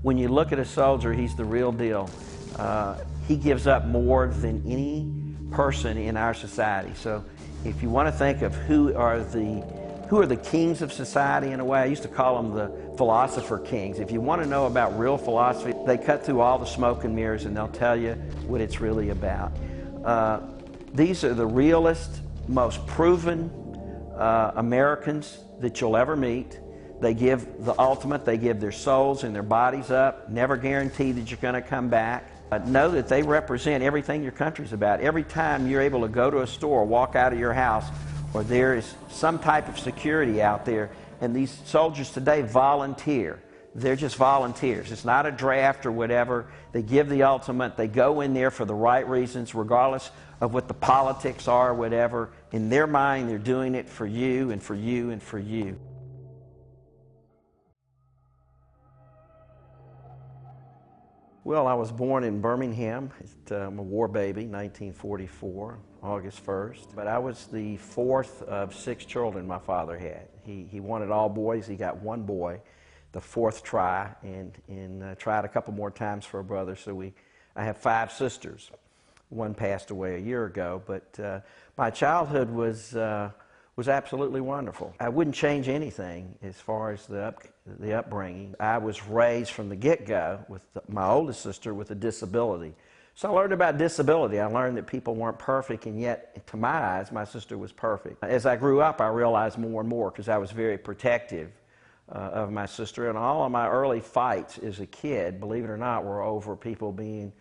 When you look at a soldier, he's the real deal. He gives up more than any person in our society. So if you want to think of who are the kings of society in a way, I used to call them the philosopher kings. If you want to know about real philosophy, they cut through all the smoke and mirrors and they'll tell you what it's really about. These are the realest, most proven Americans that you'll ever meet. They give the ultimate. They give their souls and their bodies up, never guarantee that you're going to come back. Know that they represent everything your country's about. Every time you're able to go to a store, walk out of your house, or there is some type of security out there, and these soldiers today volunteer. They're just volunteers. It's not a draft or whatever. They give the ultimate. They go in there for the right reasons, regardless of what the politics are or whatever. In their mind, they're doing it for you and for you and for you. Well, I was born in Birmingham. I'm a war baby, 1944, August 1st. But I was the fourth of 6 children my father had. He wanted all boys. He got one boy, the fourth try, and tried a couple more times for a brother. So I have 5 sisters. One passed away a year ago, but my childhood was absolutely wonderful. I wouldn't change anything as far as the upbringing. I was raised from the get-go with my oldest sister with a disability. So I learned about disability. I learned that people weren't perfect, and yet, to my eyes, my sister was perfect. As I grew up, I realized more and more, because I was very protective of my sister, and all of my early fights as a kid, believe it or not, were over people being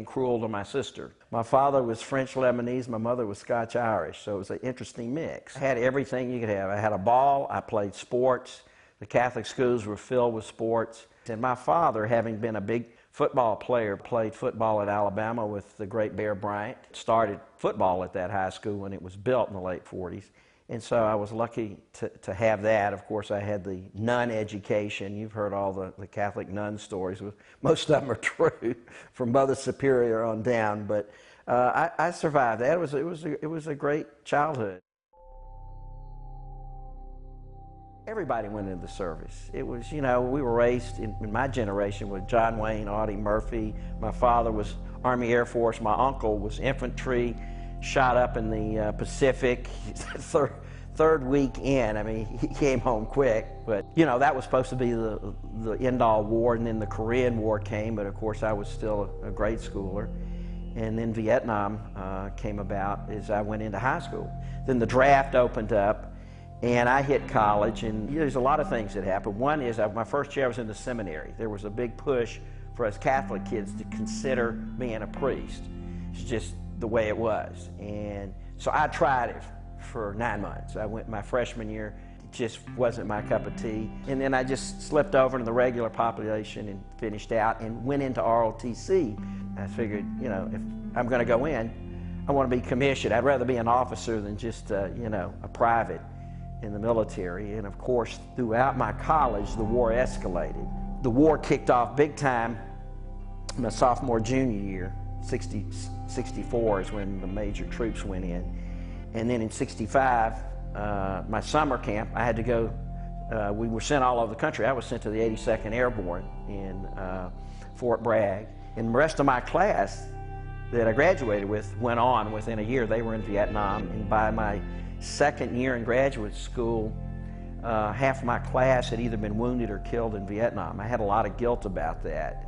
cruel to my sister. My father was French Lebanese, my mother was Scotch Irish, so it was an interesting mix. I had everything you could have. I had a ball, I played sports, the Catholic schools were filled with sports, and my father, having been a big football player, played football at Alabama with the great Bear Bryant, started football at that high school when it was built in the late 40s. And so I was lucky to have that. Of course, I had the nun education. You've heard all the Catholic nun stories. Most of them are true, from Mother Superior on down. But I survived that. It was a great childhood. Everybody went into the service. It was, we were raised in my generation with John Wayne, Audie Murphy. My father was Army Air Force. My uncle was infantry, shot up in the Pacific. Third week in, I mean, he came home quick, but that was supposed to be the end-all war, and then the Korean War came, but of course I was still a grade schooler. And then Vietnam came about as I went into high school. Then the draft opened up, and I hit college, and there's a lot of things that happened. One is my first year I was in the seminary. There was a big push for us Catholic kids to consider being a priest. It's just the way it was. And so I tried it for 9 months. I went my freshman year. It just wasn't my cup of tea. And then I just slipped over into the regular population and finished out and went into ROTC. I figured, if I'm going to go in, I want to be commissioned. I'd rather be an officer than just, a private in the military. And of course, throughout my college, the war escalated. The war kicked off big time my sophomore, junior year. 64 is when the major troops went in. And then in 65, my summer camp, I had to go, we were sent all over the country. I was sent to the 82nd Airborne in Fort Bragg. And the rest of my class that I graduated with went on within a year. They were in Vietnam. And by my second year in graduate school, half my class had either been wounded or killed in Vietnam. I had a lot of guilt about that,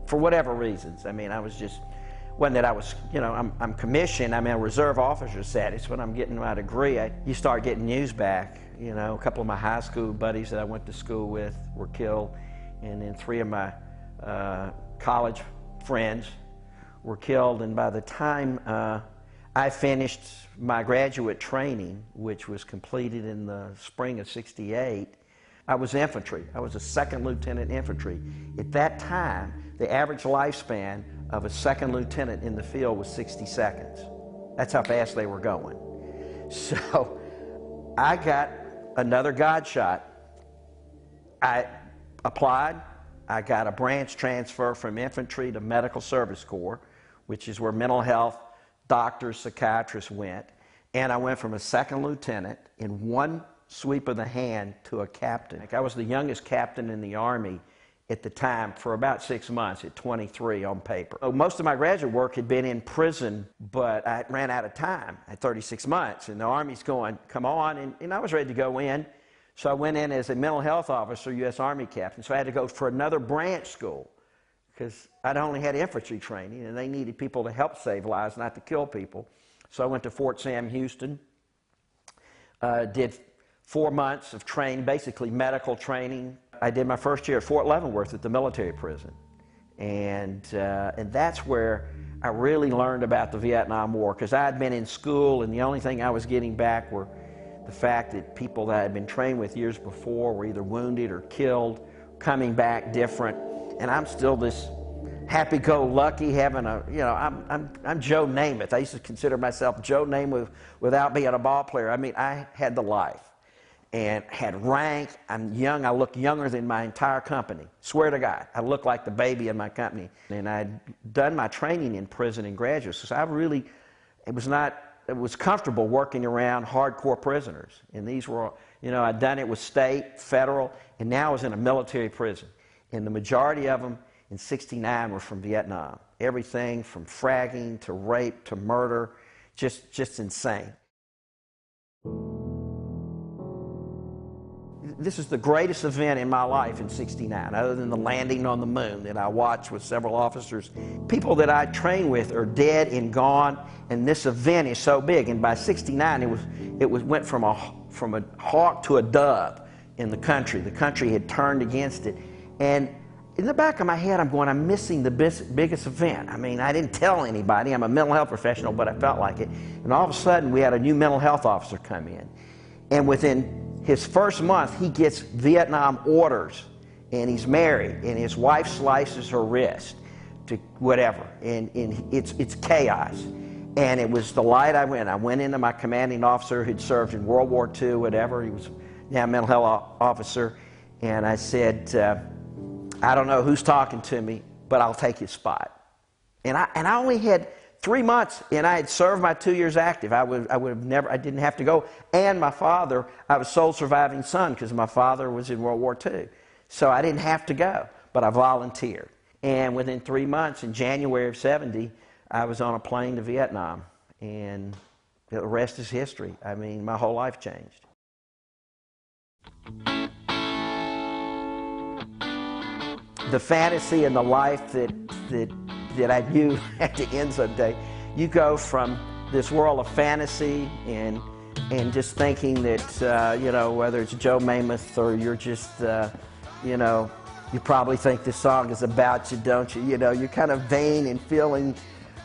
for whatever reasons. I mean, I was just, wasn't that I was, I'm commissioned, I'm a reserve officer status. When I'm getting my degree, you start getting news back. A couple of my high school buddies that I went to school with were killed, and then 3 of my college friends were killed. And by the time I finished my graduate training, which was completed in the spring of '68, I was infantry. I was a 2nd lieutenant infantry. At that time, the average lifespan of a 2nd lieutenant in the field was 60 seconds. That's how fast they were going. So I got another God shot. I applied. I got a branch transfer from infantry to medical service corps, which is where mental health doctors, psychiatrists went. And I went from a 2nd lieutenant in one sweep of the hand to a captain. I was the youngest captain in the Army, at the time for about 6 months at 23 on paper. Most of my graduate work had been in prison, but I ran out of time at 36 months, and the Army's going, come on, and I was ready to go in. So I went in as a mental health officer, U.S. Army captain, so I had to go for another branch school because I'd only had infantry training, and they needed people to help save lives, not to kill people. So I went to Fort Sam Houston, did 4 months of training, basically medical training. I did my first year at Fort Leavenworth at the military prison. And that's where I really learned about the Vietnam War, because I had been in school and the only thing I was getting back were the fact that people that I had been trained with years before were either wounded or killed, coming back different. And I'm still this happy-go-lucky, having a, you know, I'm Joe Namath. I used to consider myself Joe Namath without being a ball player. I mean, I had the life and had rank. I'm young. I look younger than my entire company. Swear to God, I look like the baby in my company. And I'd done my training in prison and graduate school, so I really, it was comfortable working around hardcore prisoners. And these were, you know, I'd done it with state, federal, and now I was in a military prison. And the majority of them in '69 were from Vietnam. Everything from fragging to rape to murder, just insane. This is the greatest event in my life in '69, other than the landing on the moon that I watched with several officers. People that I trained with are dead and gone, and this event is so big. And by '69, it went from a hawk to a dove in the country. The country had turned against it. And in the back of my head, I'm missing the biggest event. I mean, I didn't tell anybody. I'm a mental health professional, but I felt like it. And all of a sudden, we had a new mental health officer come in. And within his first month, he gets Vietnam orders, and he's married, and his wife slices her wrist to whatever, and it's chaos. And it was the light I went into my commanding officer who'd served in World War II, whatever, he was now a mental health officer, and I said, I don't know who's talking to me, but I'll take his spot. And I only had 3 months, and I had served my 2 years active. I didn't have to go. And my father, I was sole surviving son because my father was in World War II. So I didn't have to go, but I volunteered. And within 3 months, in January of '70, I was on a plane to Vietnam. And the rest is history. I mean, my whole life changed. The fantasy and the life that I knew had to end someday. You go from this world of fantasy and just thinking that, you know, whether it's Joe Namath or you're just, you know, you probably think this song is about you, don't you? You know, you're kind of vain and feeling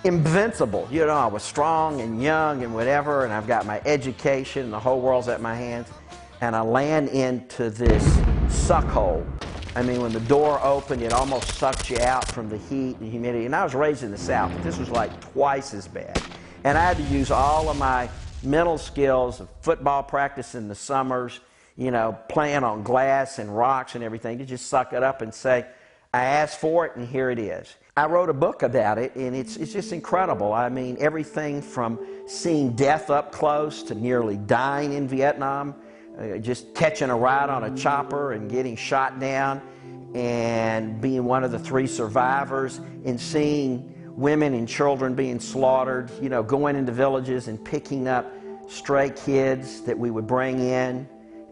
invincible. You know, I was strong and young and whatever, and I've got my education and the whole world's at my hands. And I land into this suck hole. I mean, when the door opened, it almost sucked you out from the heat and humidity. And I was raised in the South, but this was like twice as bad. And I had to use all of my mental skills of football practice in the summers, you know, playing on glass and rocks and everything, to just suck it up and say, I asked for it and here it is. I wrote a book about it, and it's just incredible. I mean, everything from seeing death up close to nearly dying in Vietnam, just catching a ride on a chopper and getting shot down and being one of the 3 survivors, and seeing women and children being slaughtered, you know, going into villages and picking up stray kids that we would bring in,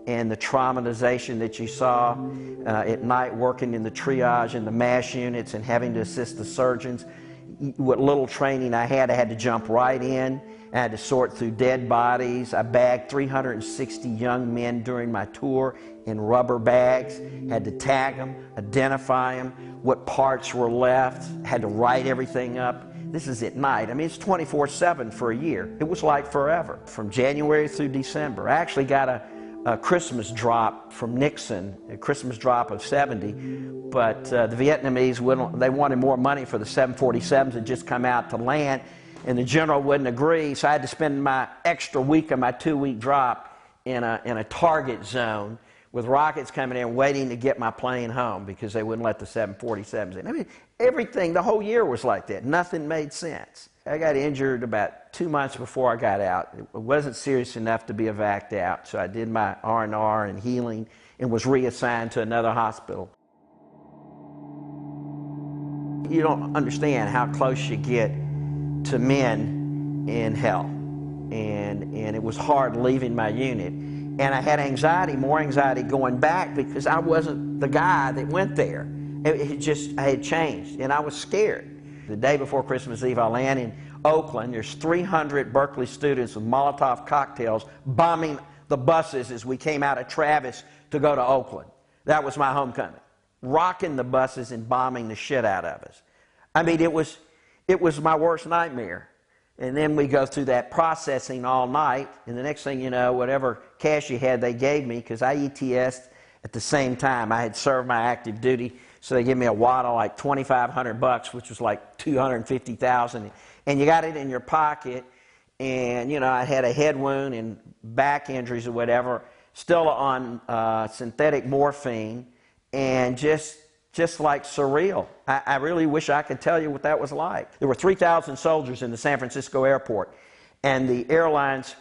and the traumatization that you saw at night working in the triage and the MASH units and having to assist the surgeons. What little training I had to jump right in. I had to sort through dead bodies. I bagged 360 young men during my tour in rubber bags. Had to tag them, identify them, what parts were left. Had to write everything up. This is at night. I mean, it's 24/7 for a year. It was like forever, from January through December. I actually got a Christmas drop from Nixon, a Christmas drop of '70, but the Vietnamese they wanted more money for the 747s that just come out to land, and the general wouldn't agree, so I had to spend my extra week of my 2-week drop in a target zone with rockets coming in waiting to get my plane home because they wouldn't let the 747s in. I mean, everything, the whole year was like that. Nothing made sense. I got injured about 2 months before I got out. It wasn't serious enough to be evac'd out, so I did my R&R and healing and was reassigned to another hospital. You don't understand how close you get to men in hell. And it was hard leaving my unit. And I had anxiety, more anxiety going back because I wasn't the guy that went there. I had changed, and I was scared. The day before Christmas Eve, I land in Oakland. There's 300 Berkeley students with Molotov cocktails bombing the buses as we came out of Travis to go to Oakland. That was my homecoming. Rocking the buses and bombing the shit out of us. I mean, it was my worst nightmare. And then we go through that processing all night, and the next thing you know, whatever cash you had, they gave me, because I ETS'd at the same time. I had served my active duty, so they gave me a wad of like $2,500, which was like $250,000, and you got it in your pocket. And you know, I had a head wound and back injuries or whatever, still on synthetic morphine, and just like surreal. I really wish I could tell you what that was like. There were 3,000 soldiers in the San Francisco airport, and the airlines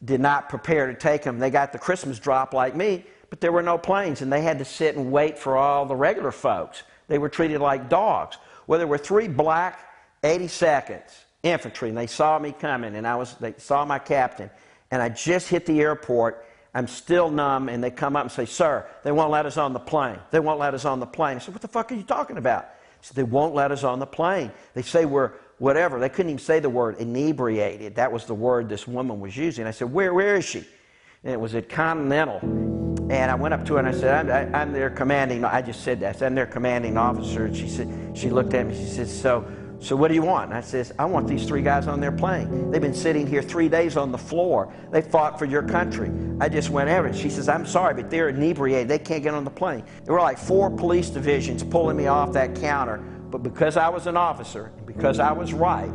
did not prepare to take them. They got the Christmas drop like me, but there were no planes, and they had to sit and wait for all the regular folks. They were treated like dogs. Well, there were 3 black 82nd infantry, and they saw me coming, and they saw my captain, and I just hit the airport. I'm still numb, and they come up and say, "Sir, they won't let us on the plane. They won't let us on the plane." I said, "What the fuck are you talking about?" I said, "They won't let us on the plane. They say we're whatever." They couldn't even say the word inebriated. That was the word this woman was using. I said, where is she? And it was at Continental. And I went up to her and I said, I'm their commanding, I just said that. I said, "I'm their commanding officer." And she looked at me, she said, so what do you want? And I says, "I want these 3 guys on their plane. They've been sitting here 3 days on the floor. They fought for your country. I just went over." She says, "I'm sorry, but they're inebriated. They can't get on the plane." There were like 4 police divisions pulling me off that counter. But because I was an officer, and because I was right,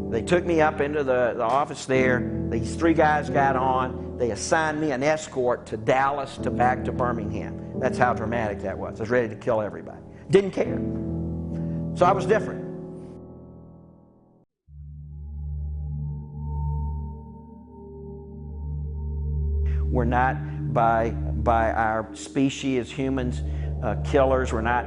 they took me up into the office there. These 3 guys got on. They assigned me an escort to Dallas back to Birmingham. That's how dramatic that was. I was ready to kill everybody. Didn't care. So I was different. We're not by our species as humans killers. We're not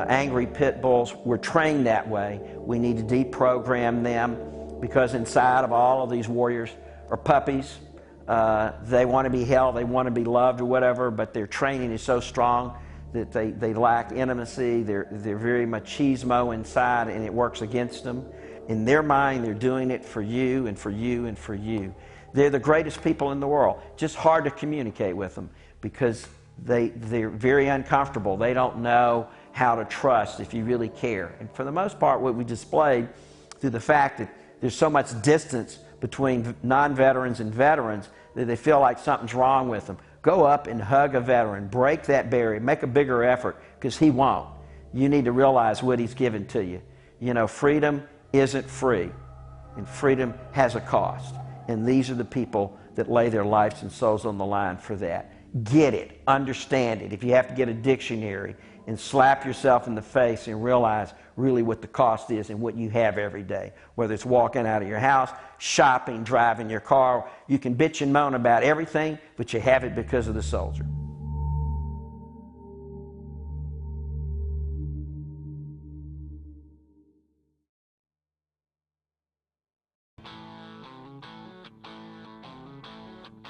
angry pit bulls. We're trained that way. We need to deprogram them, because inside of all of these warriors are puppies. They want to be held, they want to be loved or whatever, but their training is so strong that they lack intimacy. They're very machismo inside, and it works against them. In their mind, they're doing it for you and for you and for you. They're the greatest people in the world. Just hard to communicate with them because they're very uncomfortable. They don't know how to trust if you really care. And for the most part, what we displayed through the fact that there's so much distance between non-veterans and veterans that they feel like something's wrong with them. Go up and hug a veteran. Break that barrier. Make a bigger effort, because he won't. You need to realize what he's given to you. You know, freedom isn't free, and freedom has a cost. And these are the people that lay their lives and souls on the line for that. Get it. Understand it. If you have to get a dictionary and slap yourself in the face and realize really what the cost is and what you have every day. Whether it's walking out of your house, shopping, driving your car. You can bitch and moan about everything, but you have it because of the soldier.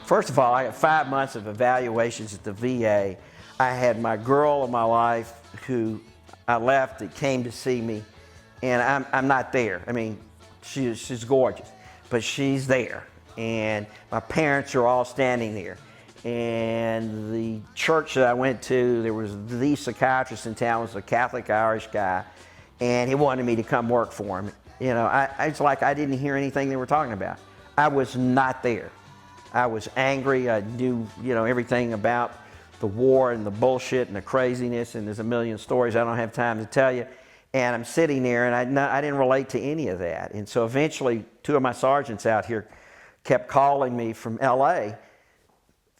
First of all, I had 5 months of evaluations at the VA. I had my girl of my life who I left that came to see me, and I'm not there. I mean, she's gorgeous, but she's there. And my parents are all standing there. And the church that I went to, there was the psychiatrist in town, was a Catholic Irish guy, and he wanted me to come work for him. You know, it's like I didn't hear anything they were talking about. I was not there. I was angry. I knew, everything about the war and the bullshit and the craziness, and there's a million stories I don't have time to tell you. And I'm sitting there, and I didn't relate to any of that. And so eventually, 2 of my sergeants out here kept calling me from LA,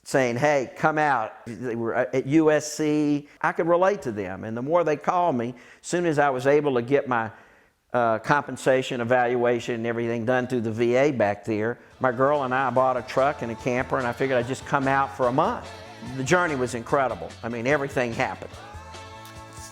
saying, "Hey, come out." They were at USC. I could relate to them. And the more they called me, as soon as I was able to get my compensation, evaluation, and everything done through the VA back there, my girl and I bought a truck and a camper, and I figured I'd just come out for a month. The journey was incredible. I mean, everything happened.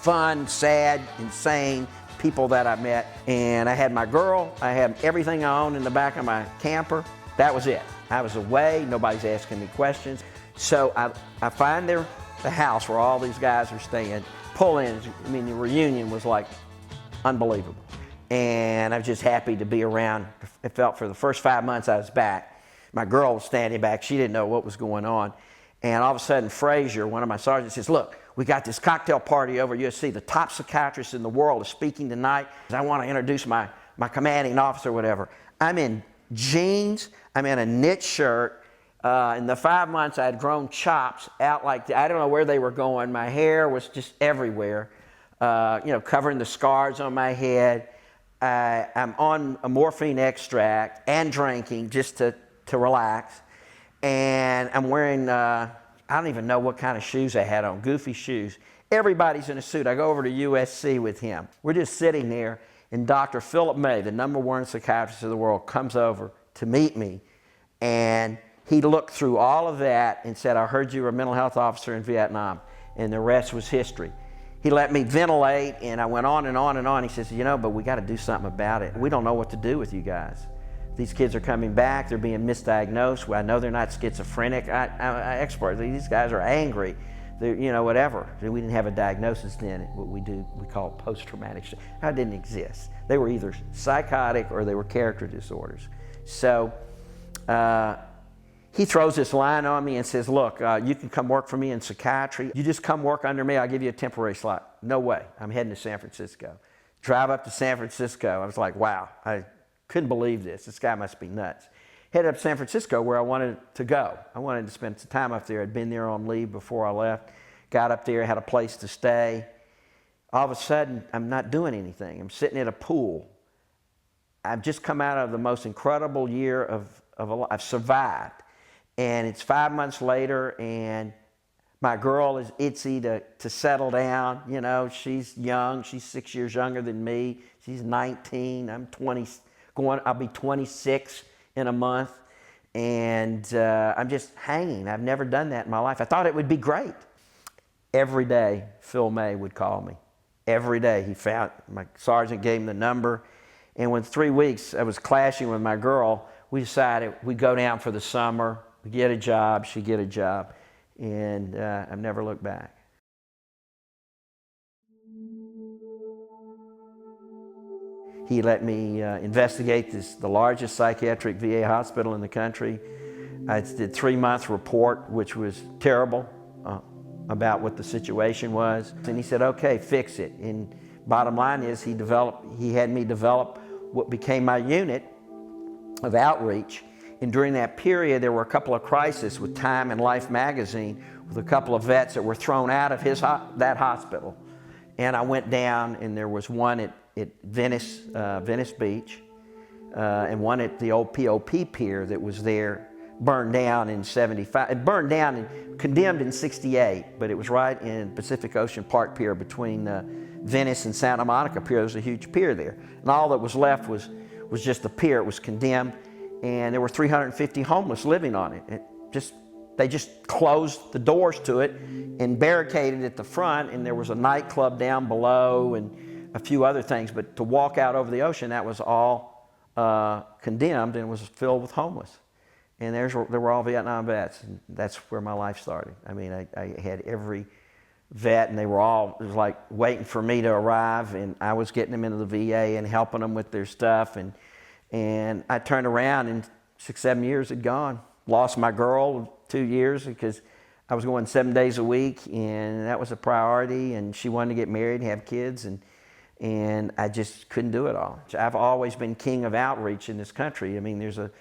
Fun, sad, insane, people that I met. And I had my girl, I had everything I owned in the back of my camper. That was it. I was away, nobody's asking me questions. So I find the house where all these guys are staying, pull in. I mean, the reunion was like unbelievable. And I was just happy to be around. It felt for the first 5 months I was back. My girl was standing back. She didn't know what was going on. And all of a sudden, Frazier, one of my sergeants, says, look, we got this cocktail party over at USC. The top psychiatrist in the world is speaking tonight. I want to introduce my commanding officer, whatever. I'm in jeans. I'm in a knit shirt. In the 5 months, I had grown chops out like I don't know where they were going. My hair was just everywhere, covering the scars on my head. I'm on a morphine extract and drinking just to relax. And I'm wearing, I don't even know what kind of shoes I had on, goofy shoes. Everybody's in a suit. I go over to USC with him. We're just sitting there, and Dr. Philip May, the #1 psychiatrist of the world, comes over to meet me. And he looked through all of that and said, I heard you were a mental health officer in Vietnam. And the rest was history. He let me ventilate, and I went on and on and on. He says, but we got to do something about it. We don't know what to do with you guys. These kids are coming back. They're being misdiagnosed. I know they're not schizophrenic. Experts. These guys are angry. They're, whatever. We didn't have a diagnosis then. What we call post-traumatic stress. That didn't exist. They were either psychotic or they were character disorders. So he throws this line on me and says, look, you can come work for me in psychiatry. You just come work under me, I'll give you a temporary slot. No way, I'm heading to San Francisco. Drive up to San Francisco. I was like, wow, I couldn't believe this. This guy must be nuts. Headed up to San Francisco where I wanted to go. I wanted to spend some time up there. I'd been there on leave before I left. Got up there, had a place to stay. All of a sudden, I'm not doing anything. I'm sitting at a pool. I've just come out of the most incredible year of I've survived. And it's 5 months later, and my girl is itsy to settle down. She's young. She's 6 years younger than me. She's 19. I'm 20. I'll be 26 in a month. And I'm just hanging. I've never done that in my life. I thought it would be great. Every day, Phil May would call me. Every day. My sergeant gave him the number. And within 3 weeks, I was clashing with my girl. We decided we'd go down for the summer. We get a job, she get a job, and I've never looked back. He let me investigate the largest psychiatric VA hospital in the country. I did a 3-month report, which was terrible, about what the situation was. And he said, okay, fix it. And bottom line is he had me develop what became my unit of outreach. And during that period, there were a couple of crises with Time and Life magazine with a couple of vets that were thrown out of that hospital. And I went down, and there was one at Venice Beach, and one at the old POP pier that was there, burned down in 75. It burned down and condemned in 68, but it was right in Pacific Ocean Park Pier between Venice and Santa Monica Pier. There was a huge pier there. And all that was left was just the pier. It was condemned. And there were 350 homeless living on it. They just closed the doors to it and barricaded at the front, and there was a nightclub down below and a few other things. But to walk out over the ocean, that was all condemned and was filled with homeless. And there were all Vietnam vets, and that's where my life started. I mean, I had every vet, and it was like waiting for me to arrive, and I was getting them into the VA and helping them with their stuff. And I turned around, and 6-7 years had gone. Lost my girl 2 years because I was going 7 days a week, and that was a priority. And she wanted to get married and have kids, and I just couldn't do it all. I've always been king of outreach in this country. I mean, there's the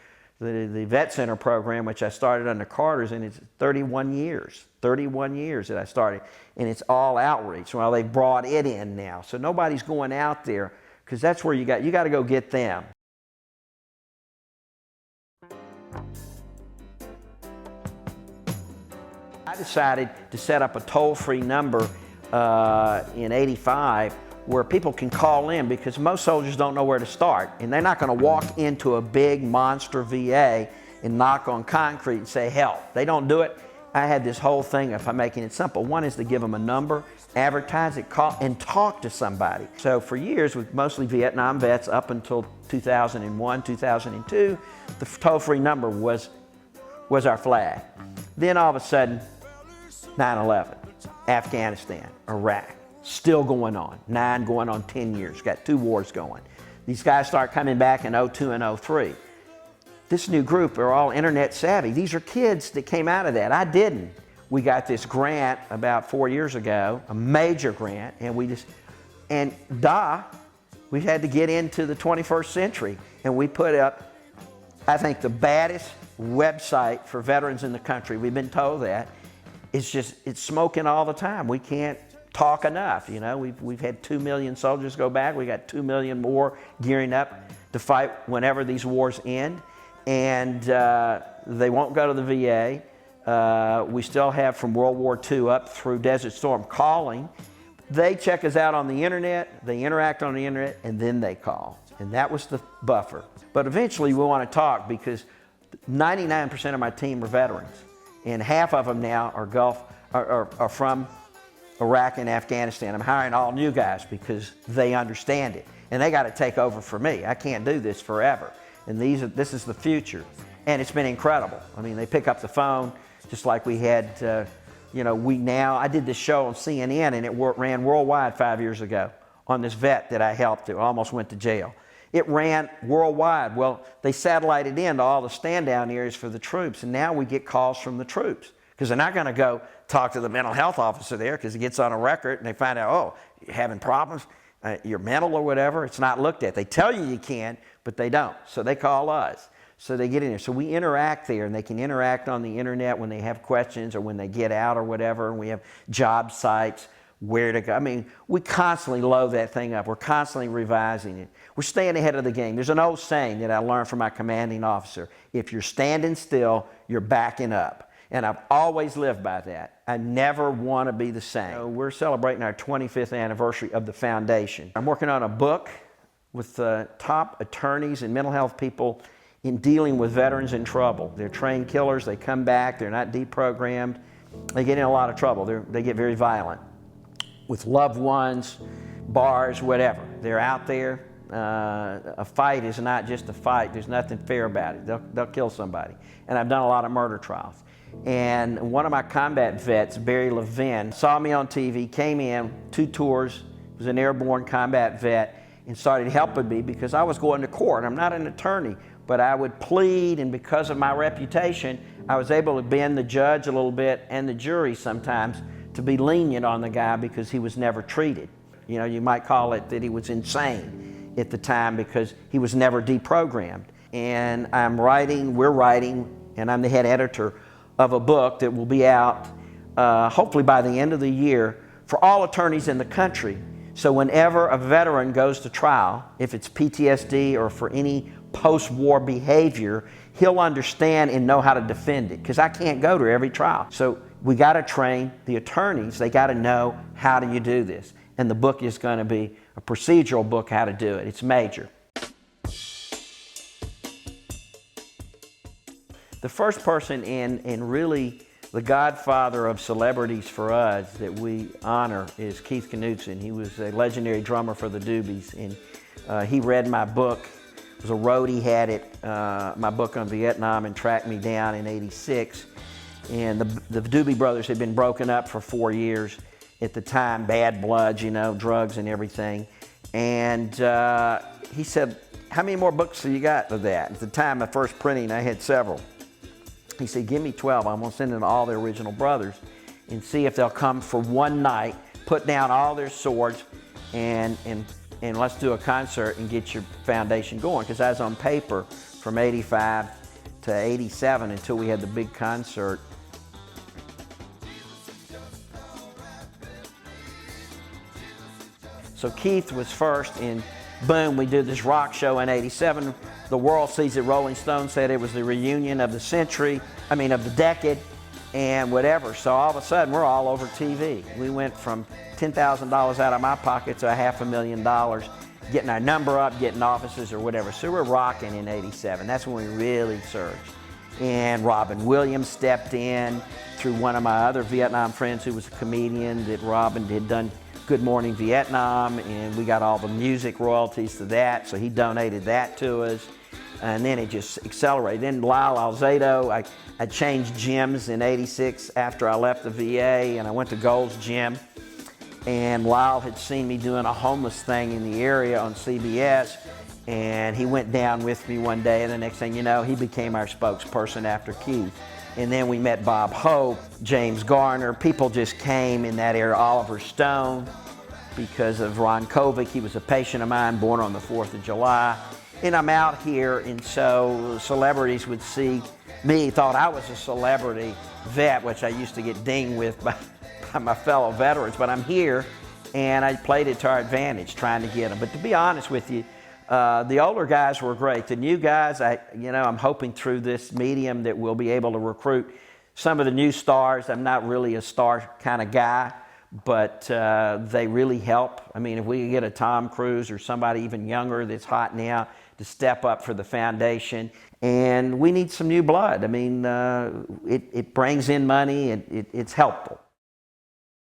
Vet Center program, which I started under Carter's, and it's 31 years that I started, and it's all outreach. Well, they've brought it in now, so nobody's going out there because that's where you got to go get them. I decided to set up a toll-free number in '85 where people can call in, because most soldiers don't know where to start, and they're not going to walk into a big monster VA and knock on concrete and say help. They don't do it. I had this whole thing, if I'm making it simple. One is to give them a number, advertise it, call, and talk to somebody. So for years, with mostly Vietnam vets up until 2001, 2002, the toll-free number was our flag. Then all of a sudden, 9/11, Afghanistan, Iraq, still going on, 9 going on 10 years, got 2 wars going. These guys start coming back in 02 and 03. This new group are all internet savvy. These are kids that came out of that. I didn't. We got this grant about 4 years ago, a major grant, and we had to get into the 21st century, and we put up, I think, the baddest website for veterans in the country. We've been told that. It's smoking all the time. We can't talk enough, you know. We've had 2 million soldiers go back. We got 2 million more gearing up to fight whenever these wars end, and they won't go to the VA. We still have from World War II up through Desert Storm calling. They check us out on the internet, they interact on the internet, and then they call. And that was the buffer. But eventually we want to talk because 99% of my team are veterans. And half of them now are from Iraq and Afghanistan. I'm hiring all new guys because they understand it. And they got to take over for me. I can't do this forever. And this is the future. And it's been incredible. I mean, they pick up the phone, just like we had, I did this show on CNN, and it ran worldwide 5 years ago on this vet that I helped who almost went to jail. It ran worldwide. Well, they satellited into all the stand-down areas for the troops, and now we get calls from the troops because they're not going to go talk to the mental health officer there because it gets on a record and they find out, oh, you're having problems, you're mental or whatever. It's not looked at. They tell you can, but they don't. So they call us. So they get in there. So we interact there, and they can interact on the internet when they have questions or when they get out or whatever, and we have job sites, where to go. I mean, we constantly load that thing up. We're constantly revising it. We're staying ahead of the game. There's an old saying that I learned from my commanding officer. If you're standing still, you're backing up. And I've always lived by that. I never want to be the same. So we're celebrating our 25th anniversary of the foundation. I'm working on a book with top attorneys and mental health people in dealing with veterans in trouble. They're trained killers, they come back, they're not deprogrammed, they get in a lot of trouble, they get very violent with loved ones, bars, whatever. They're out there. A fight is not just a fight, there's nothing fair about it. They'll kill somebody. And I've done a lot of murder trials. And one of my combat vets, Barry Levin, saw me on TV, came in, 2 tours, was an airborne combat vet, and started helping me because I was going to court. I'm not an attorney, but I would plead, and because of my reputation, I was able to bend the judge a little bit and the jury sometimes to be lenient on the guy because he was never treated. You know, you might call it that he was insane at the time because he was never deprogrammed. And we're writing, and I'm the head editor of a book that will be out hopefully by the end of the year for all attorneys in the country. So whenever a veteran goes to trial, if it's PTSD or for any post-war behavior, he'll understand and know how to defend it because I can't go to every trial. So we got to train the attorneys. They got to know how do you do this. And the book is going to be a procedural book how to do it. It's major. The first person and really the godfather of celebrities for us that we honor is Keith Knudsen. He was a legendary drummer for the Doobies, and he read my book. It was a roadie had it, my book on Vietnam, and tracked me down in '86. And the Doobie Brothers had been broken up for 4 years at the time, bad blood, you know, drugs and everything. And he said, how many more books have you got of that? At the time, my first printing, I had several. He said, give me 12. I'm going to send them to all the original brothers and see if they'll come for one night, put down all their swords, and let's do a concert and get your foundation going. Because I was on paper from '85 to '87 until we had the big concert. So Keith was first, and boom, we did this rock show in '87. The world sees it. Rolling Stone said it was the reunion of the century, of the decade, and whatever. So all of a sudden, we're all over TV. We went from $10,000 out of my pocket to $500,000, getting our number up, getting offices or whatever. So we're rocking in '87. That's when we really surged. And Robin Williams stepped in through one of my other Vietnam friends who was a comedian, that Robin had done Good Morning Vietnam, and we got all the music royalties to that, so he donated that to us. And then it just accelerated. Then Lyle Alzado, I changed gyms in '86 after I left the VA, and I went to Gold's Gym. And Lyle had seen me doing a homeless thing in the area on CBS, and he went down with me one day, and the next thing you know, he became our spokesperson after Keith. And then we met Bob Hope, James Garner. People just came in that area. Oliver Stone, because of Ron Kovic. He was a patient of mine, born on the 4th of July. And I'm out here, and so celebrities would see me, thought I was a celebrity vet, which I used to get dinged with by my fellow veterans. But I'm here, and I played it to our advantage, trying to get them. But to be honest with you, the older guys were great. The new guys, I'm hoping through this medium that we'll be able to recruit some of the new stars. I'm not really a star kind of guy, but they really help. I mean, if we could get a Tom Cruise or somebody even younger that's hot now to step up for the foundation, and we need some new blood. I mean, it brings in money, and it's helpful.